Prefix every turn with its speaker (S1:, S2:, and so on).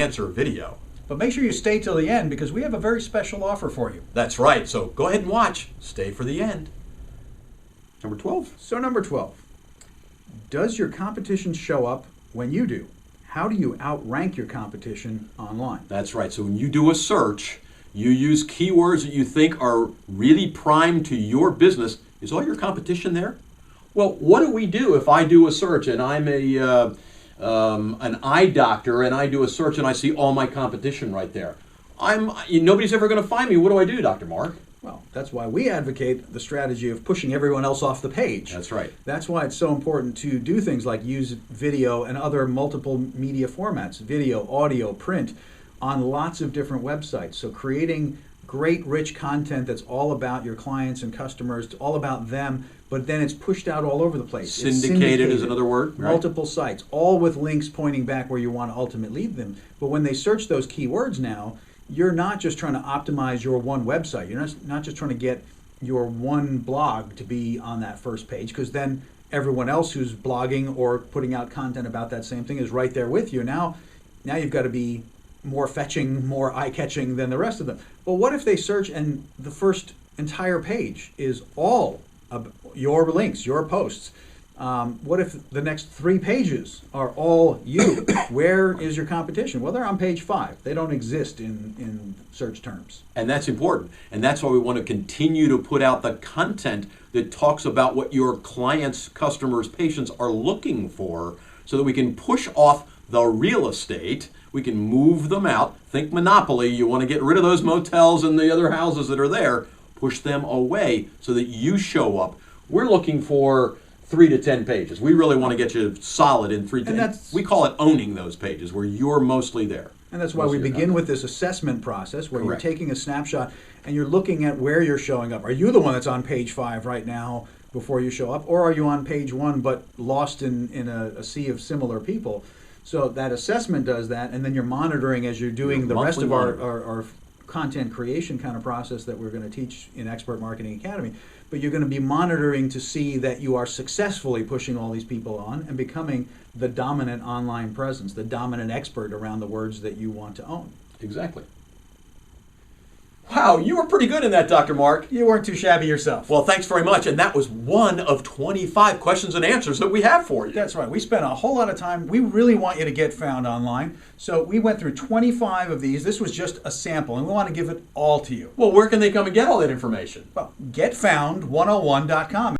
S1: answer video.
S2: But make sure you stay till the end because we have a very special offer for you.
S1: That's right, so go ahead and watch. Stay for the end. Number 12.
S2: So number 12, does your competition show up when you do? How do you outrank your competition online?
S1: That's right, so when you do a search, you use keywords that you think are really prime to your business. Is all your competition there? Well, what do we do if I do a search and I'm an eye doctor and I do a search and I see all my competition right there? Nobody's ever going to find me. What do I do, Dr. Mark?
S2: Well, that's why we advocate the strategy of pushing everyone else off the page.
S1: That's right.
S2: That's why it's so important to do things like use video and other multiple media formats, video, audio, print, on lots of different websites. So creating great, rich content that's all about your clients and customers, it's all about them, but then it's pushed out all over the place. It's
S1: Syndicated is another word. Right?
S2: Multiple sites, all with links pointing back where you want to ultimately lead them. But when they search those keywords now, you're not just trying to optimize your one website. You're not just trying to get your one blog to be on that first page, because then everyone else who's blogging or putting out content about that same thing is right there with you. Now you've got to be more fetching, more eye-catching than the rest of them. But what if they search and the first entire page is all of your links, your posts? What if the next 3 pages are all you? Where is your competition? Well, they're on page 5. They don't exist in search terms.
S1: And that's important. And that's why we want to continue to put out the content that talks about what your clients, customers, patients are looking for, so that we can push off the real estate. We can move them out. Think Monopoly. You want to get rid of those motels and the other houses that are there. Push them away so that you show up. We're looking for 3 to 10 pages. We really want to get you solid in 3 to 10. We call it owning those pages, where you're mostly there.
S2: And that's why we begin with this assessment process, where
S1: Correct.
S2: You're taking a snapshot and you're looking at where you're showing up. Are you the one that's on page 5 right now before you show up, or are you on page 1 but lost in a sea of similar people? So that assessment does that, and then you're monitoring as you're doing the rest of our content creation kind of process that we're going to teach in Expert Marketing Academy. But you're going to be monitoring to see that you are successfully pushing all these people on and becoming the dominant online presence, the dominant expert around the words that you want to own.
S1: Exactly. Wow, you were pretty good in that, Dr. Mark.
S2: You weren't too shabby yourself.
S1: Well, thanks very much. And that was one of 25 questions and answers that we have for you.
S2: That's right. We spent a whole lot of time. We really want you to get found online. So we went through 25 of these. This was just a sample, and we want to give it all to you.
S1: Well, where can they come and get all that information?
S2: Well, getfound101.com.